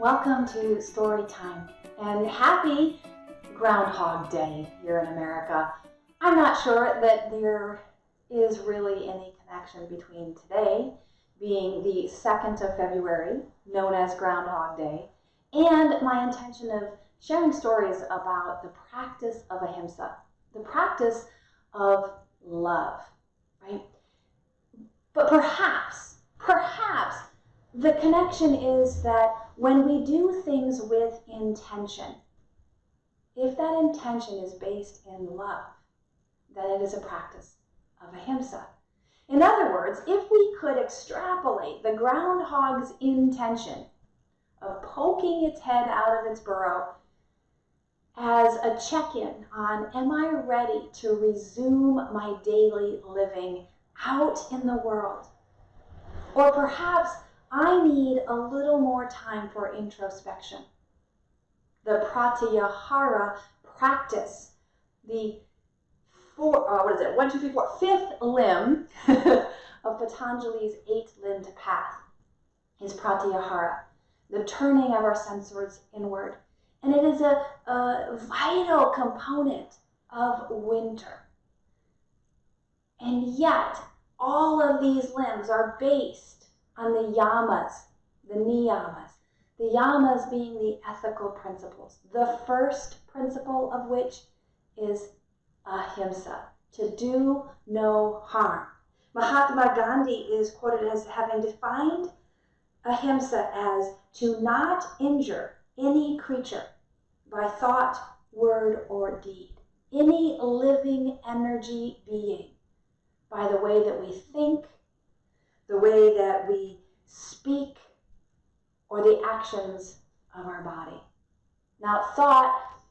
Welcome to Story Time, and happy Groundhog Day here in America. I'm not sure that there is really any connection between today being the 2nd of February, known as Groundhog Day, and my intention of sharing stories about the practice of ahimsa, the practice of love, right? But perhaps the connection is that when we do things with intention, if that intention is based in love, then it is a practice of ahimsa. In other words, if we could extrapolate the groundhog's intention of poking its head out of its burrow as a check-in on, am I ready to resume my daily living out in the world? Or perhaps I need a little more time for introspection. The pratyahara practice, the fifth limb of Patanjali's 8-limbed path is pratyahara, the turning of our sensors inward. And it is a vital component of winter. And yet, all of these limbs are based on the yamas, the niyamas. The yamas being the ethical principles. The first principle of which is ahimsa, to do no harm. Mahatma Gandhi is quoted as having defined ahimsa as to not injure any creature by thought, word, or deed. Any living energy being, by the way that we think, the way that we speak, or the actions of our body. Now, thought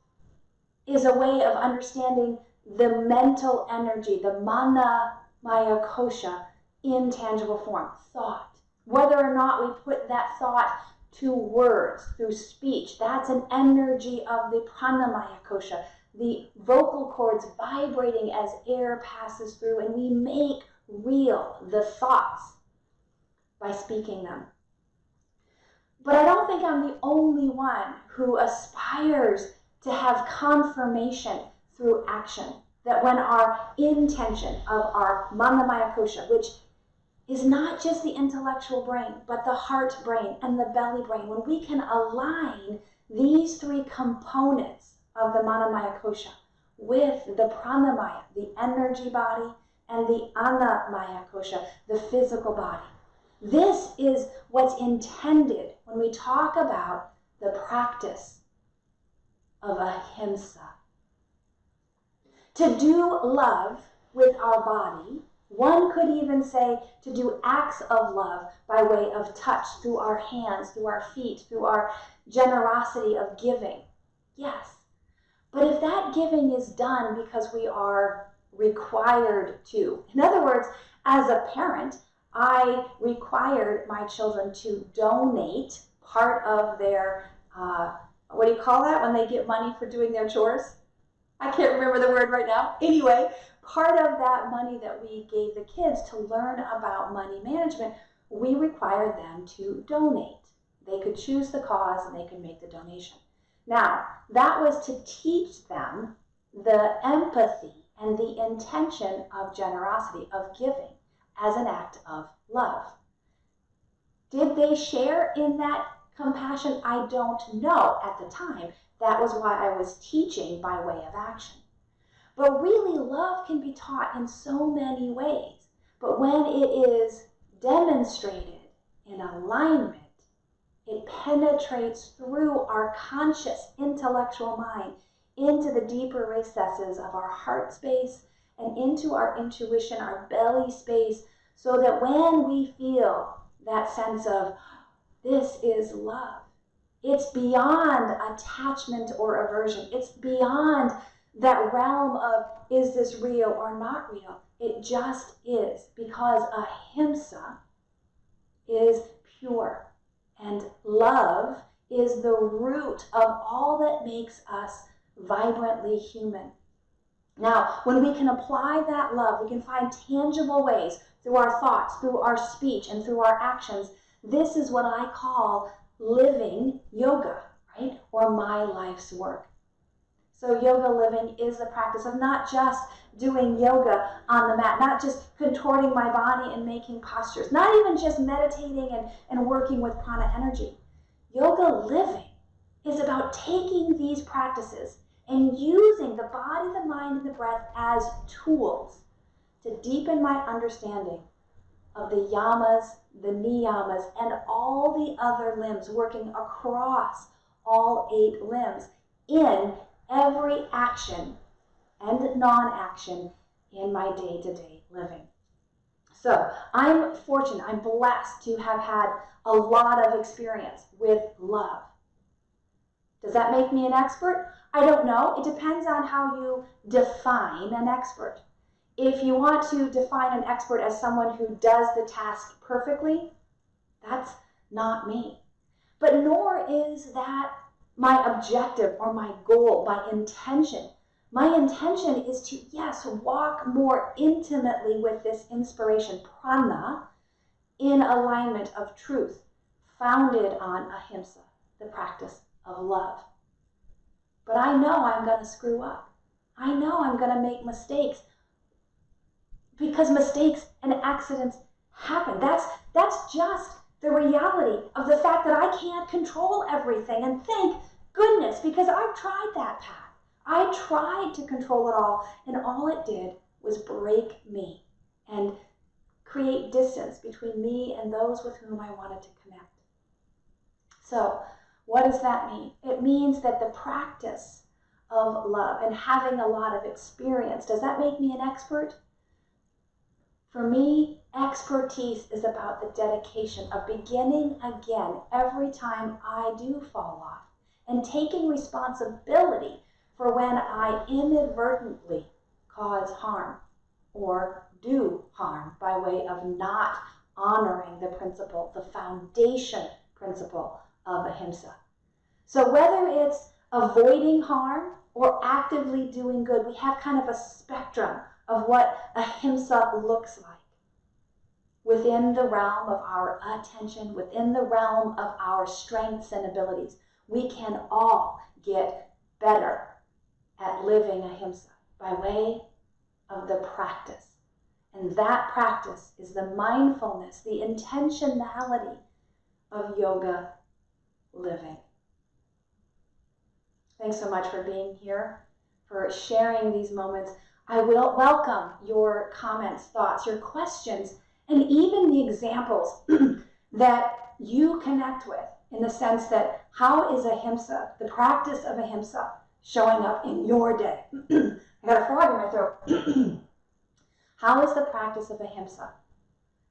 is a way of understanding the mental energy, the mana maya kosha, in tangible form, thought. Whether or not we put that thought to words, through speech, that's an energy of the pranamaya kosha, the vocal cords vibrating as air passes through, and we make real the thoughts by speaking them. But I don't think I'm the only one who aspires to have confirmation through action, that when our intention of our manamaya kosha, which is not just the intellectual brain, but the heart brain and the belly brain, when we can align these three components of the manamaya kosha with the pranamaya, the energy body, and the annamaya kosha, the physical body. This is what's intended when we talk about the practice of ahimsa. To do love with our body, one could even say to do acts of love by way of touch, through our hands, through our feet, through our generosity of giving. Yes. But if that giving is done because we are required to, in other words, as a parent, I required my children to donate part of their, what do you call that when they get money for doing their chores? I can't remember the word right now. Anyway, part of that money that we gave the kids to learn about money management, we required them to donate. They could choose the cause and they could make the donation. Now, that was to teach them the empathy and the intention of generosity, of giving, as an act of love. Did they share in that compassion? I don't know at the time. That was why I was teaching by way of action. But really, love can be taught in so many ways. But when it is demonstrated in alignment, it penetrates through our conscious intellectual mind into the deeper recesses of our heart space and into our intuition, our belly space, so that when we feel that sense of, this is love, it's beyond attachment or aversion. It's beyond that realm of, is this real or not real? It just is, because ahimsa is pure, and love is the root of all that makes us vibrantly human. Now, when we can apply that love, we can find tangible ways through our thoughts, through our speech, and through our actions. This is what I call living yoga, right? Or my life's work. So yoga living is the practice of not just doing yoga on the mat, not just contorting my body and making postures, not even just meditating and working with prana energy. Yoga living is about taking these practices and using the body, the mind, and the breath as tools to deepen my understanding of the yamas, the niyamas, and all the other limbs, working across all 8 limbs in every action and non-action in my day-to-day living. So I'm fortunate, I'm blessed to have had a lot of experience with love. Does that make me an expert? I don't know. It depends on how you define an expert. If you want to define an expert as someone who does the task perfectly, that's not me. But nor is that my objective or my goal, my intention. My intention is to, yes, walk more intimately with this inspiration, prana, in alignment of truth, founded on ahimsa, the practice of love. But I know I'm going to screw up. I know I'm going to make mistakes, because mistakes and accidents happen. That's just the reality of the fact that I can't control everything. And thank goodness, because I've tried that path. I tried to control it all, and all it did was break me and create distance between me and those with whom I wanted to connect. So, what does that mean? It means that the practice of love and having a lot of experience, does that make me an expert? For me, expertise is about the dedication of beginning again every time I do fall off, and taking responsibility for when I inadvertently cause harm or do harm by way of not honoring the principle, the foundation principle of ahimsa. So whether it's avoiding harm or actively doing good, we have kind of a spectrum of what ahimsa looks like within the realm of our attention, within the realm of our strengths and abilities. We can all get better at living ahimsa by way of the practice. And that practice is the mindfulness, the intentionality of yoga living. Thanks so much for being here, for sharing these moments. I will welcome your comments, thoughts, your questions, and even the examples that you connect with, in the sense that how is ahimsa, the practice of ahimsa, showing up in your day? I got a frog in my throat. How is the practice of ahimsa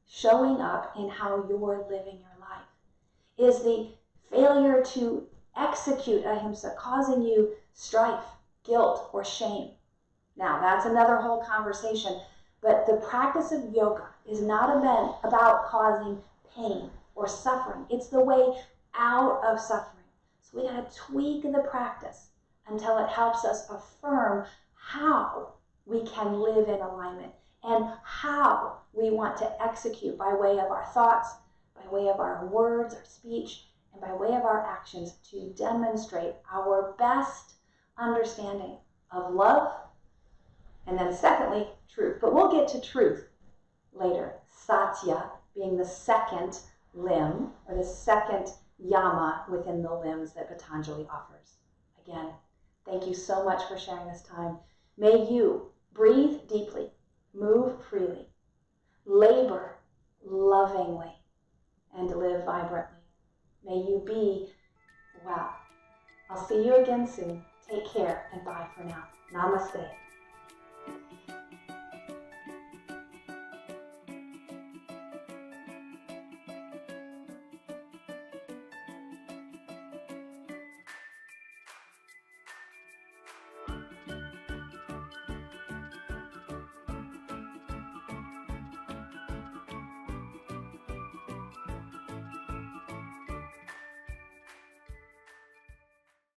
showing up in how you're living your life? Is the failure to execute ahimsa causing you strife, guilt, or shame? Now, that's another whole conversation, but the practice of yoga is not about causing pain or suffering. It's the way out of suffering. So we got to tweak the practice until it helps us affirm how we can live in alignment and how we want to execute by way of our thoughts, by way of our words, our speech, and by way of our actions to demonstrate our best understanding of love, and then secondly, truth. But we'll get to truth later. Satya being the second limb, or the second yama within the limbs that Patanjali offers. Again, thank you so much for sharing this time. May you breathe deeply, move freely, labor lovingly, and live vibrantly. May you be well. I'll see you again soon. Take care, and bye for now. Namaste.